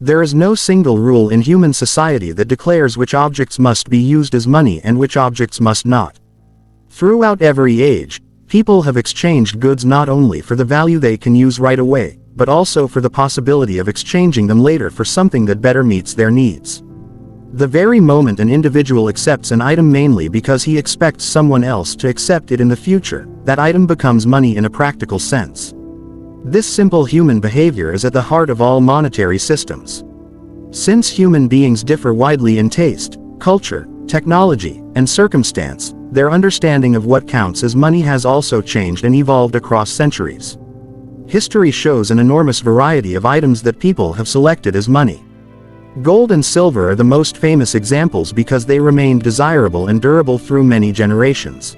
There is no single rule in human society that declares which objects must be used as money and which objects must not. Throughout every age, people have exchanged goods not only for the value they can use right away, but also for the possibility of exchanging them later for something that better meets their needs. The very moment an individual accepts an item mainly because he expects someone else to accept it in the future, that item becomes money in a practical sense. This simple human behavior is at the heart of all monetary systems. Since human beings differ widely in taste, culture, technology, and circumstance, their understanding of what counts as money has also changed and evolved across centuries. History shows an enormous variety of items that people have selected as money. Gold and silver are the most famous examples because they remained desirable and durable through many generations.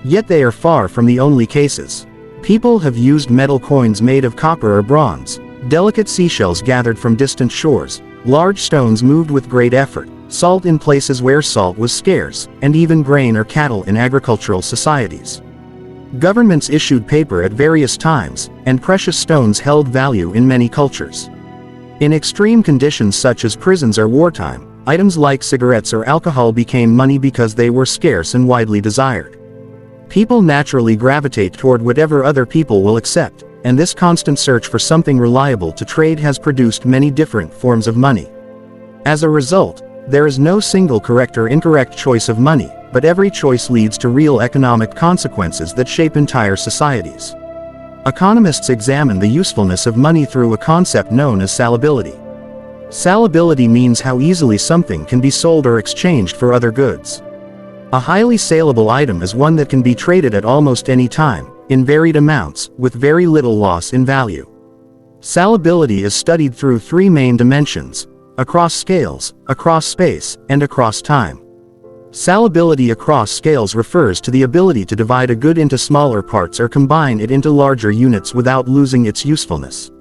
Yet they are far from the only cases. People have used metal coins made of copper or bronze, delicate seashells gathered from distant shores, large stones moved with great effort, salt in places where salt was scarce, and even grain or cattle in agricultural societies. Governments issued paper at various times, and precious stones held value in many cultures. In extreme conditions such as prisons or wartime, items like cigarettes or alcohol became money because they were scarce and widely desired. People naturally gravitate toward whatever other people will accept, and this constant search for something reliable to trade has produced many different forms of money. As a result, there is no single correct or incorrect choice of money, but every choice leads to real economic consequences that shape entire societies. Economists examine the usefulness of money through a concept known as salability. Salability means how easily something can be sold or exchanged for other goods. A highly saleable item is one that can be traded at almost any time, in varied amounts, with very little loss in value. Salability is studied through three main dimensions: across scales, across space, and across time. Salability across scales refers to the ability to divide a good into smaller parts or combine it into larger units without losing its usefulness.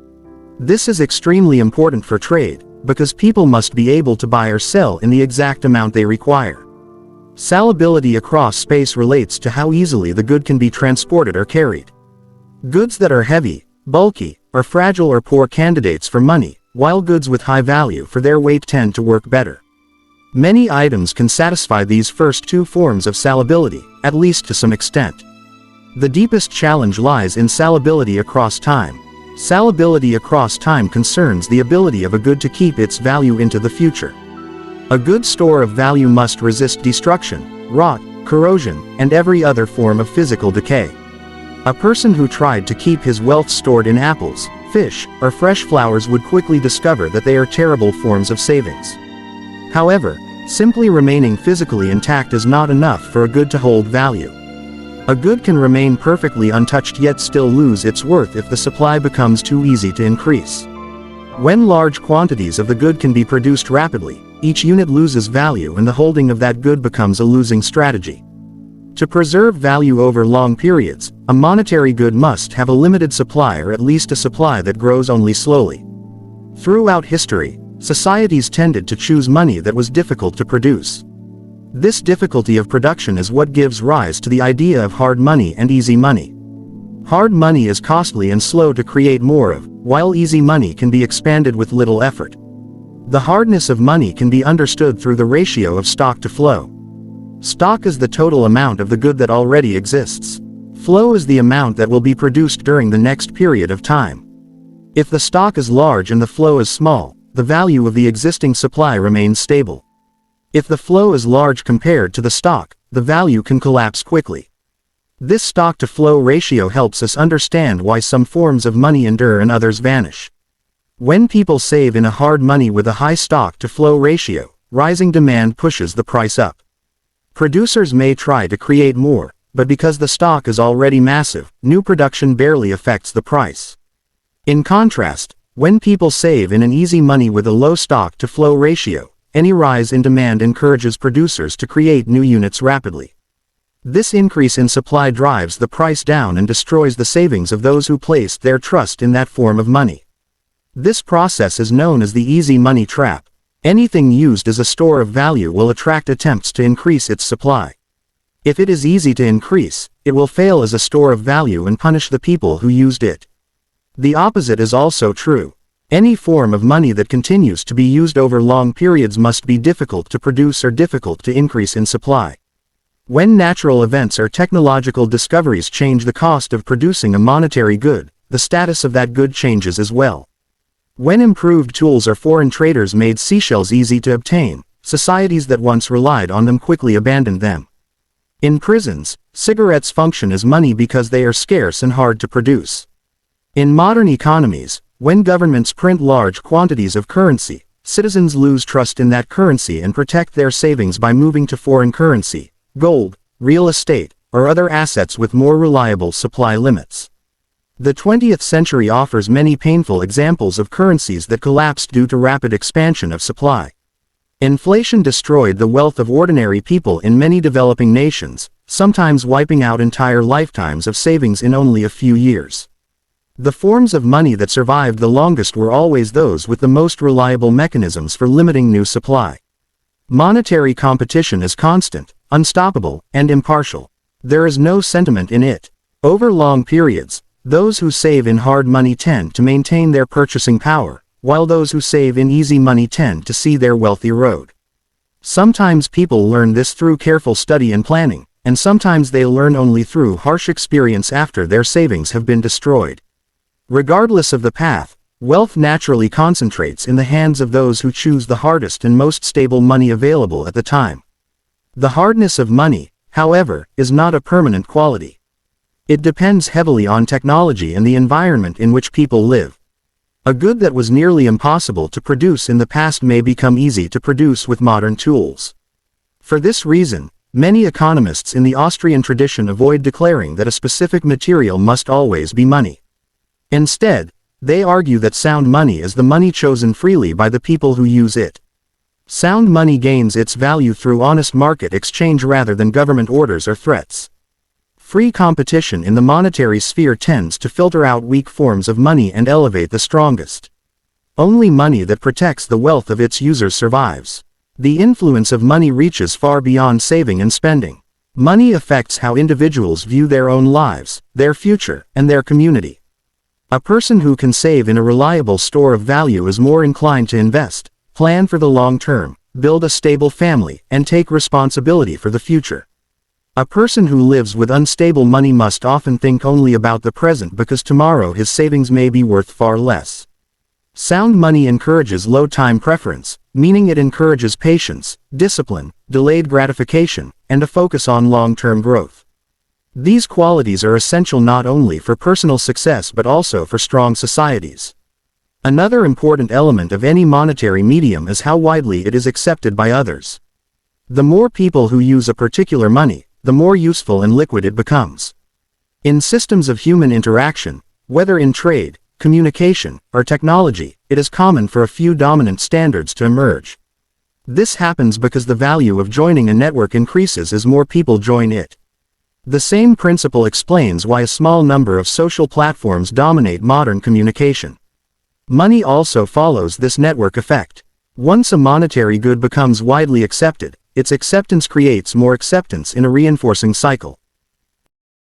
This is extremely important for trade, because people must be able to buy or sell in the exact amount they require. Salability across space relates to how easily the good can be transported or carried. Goods that are heavy, bulky, or fragile are poor candidates for money, while goods with high value for their weight tend to work better. Many items can satisfy these first two forms of salability, at least to some extent. The deepest challenge lies in salability across time. Salability across time concerns the ability of a good to keep its value into the future. A good store of value must resist destruction, rot, corrosion, and every other form of physical decay. A person who tried to keep his wealth stored in apples, fish, or fresh flowers would quickly discover that they are terrible forms of savings. However, simply remaining physically intact is not enough for a good to hold value. A good can remain perfectly untouched yet still lose its worth if the supply becomes too easy to increase. When large quantities of the good can be produced rapidly, each unit loses value and the holding of that good becomes a losing strategy. To preserve value over long periods, a monetary good must have a limited supply or at least a supply that grows only slowly. Throughout history, societies tended to choose money that was difficult to produce. This difficulty of production is what gives rise to the idea of hard money and easy money. Hard money is costly and slow to create more of, while easy money can be expanded with little effort. The hardness of money can be understood through the ratio of stock to flow. Stock is the total amount of the good that already exists. Flow is the amount that will be produced during the next period of time. If the stock is large and the flow is small, the value of the existing supply remains stable. If the flow is large compared to the stock, the value can collapse quickly. This stock-to-flow ratio helps us understand why some forms of money endure and others vanish. When people save in a hard money with a high stock-to-flow ratio, rising demand pushes the price up. Producers may try to create more, but because the stock is already massive, new production barely affects the price. In contrast, when people save in an easy money with a low stock-to-flow ratio, any rise in demand encourages producers to create new units rapidly. This increase in supply drives the price down and destroys the savings of those who placed their trust in that form of money. This process is known as the easy money trap. Anything used as a store of value will attract attempts to increase its supply. If it is easy to increase, it will fail as a store of value and punish the people who used it. The opposite is also true. Any form of money that continues to be used over long periods must be difficult to produce or difficult to increase in supply. When natural events or technological discoveries change the cost of producing a monetary good, the status of that good changes as well. When improved tools or foreign traders made seashells easy to obtain, societies that once relied on them quickly abandoned them. In prisons, cigarettes function as money because they are scarce and hard to produce. In modern economies, when governments print large quantities of currency, citizens lose trust in that currency and protect their savings by moving to foreign currency, gold, real estate, or other assets with more reliable supply limits. The 20th century offers many painful examples of currencies that collapsed due to rapid expansion of supply. Inflation destroyed the wealth of ordinary people in many developing nations, sometimes wiping out entire lifetimes of savings in only a few years. The forms of money that survived the longest were always those with the most reliable mechanisms for limiting new supply. Monetary competition is constant, unstoppable, and impartial. There is no sentiment in it. Over long periods, those who save in hard money tend to maintain their purchasing power, while those who save in easy money tend to see their wealth erode. Sometimes people learn this through careful study and planning, and sometimes they learn only through harsh experience after their savings have been destroyed. Regardless of the path, wealth naturally concentrates in the hands of those who choose the hardest and most stable money available at the time. The hardness of money, however, is not a permanent quality. It depends heavily on technology and the environment in which people live. A good that was nearly impossible to produce in the past may become easy to produce with modern tools. For this reason, many economists in the Austrian tradition avoid declaring that a specific material must always be money. Instead, they argue that sound money is the money chosen freely by the people who use it. Sound money gains its value through honest market exchange rather than government orders or threats. Free competition in the monetary sphere tends to filter out weak forms of money and elevate the strongest. Only money that protects the wealth of its users survives. The influence of money reaches far beyond saving and spending. Money affects how individuals view their own lives, their future, and their community. A person who can save in a reliable store of value is more inclined to invest, plan for the long term, build a stable family, and take responsibility for the future. A person who lives with unstable money must often think only about the present because tomorrow his savings may be worth far less. Sound money encourages low time preference, meaning it encourages patience, discipline, delayed gratification, and a focus on long-term growth. These qualities are essential not only for personal success but also for strong societies. Another important element of any monetary medium is how widely it is accepted by others. The more people who use a particular money, the more useful and liquid it becomes. In systems of human interaction, whether in trade, communication, or technology, it is common for a few dominant standards to emerge. This happens because the value of joining a network increases as more people join it. The same principle explains why a small number of social platforms dominate modern communication. Money also follows this network effect. Once a monetary good becomes widely accepted, its acceptance creates more acceptance in a reinforcing cycle.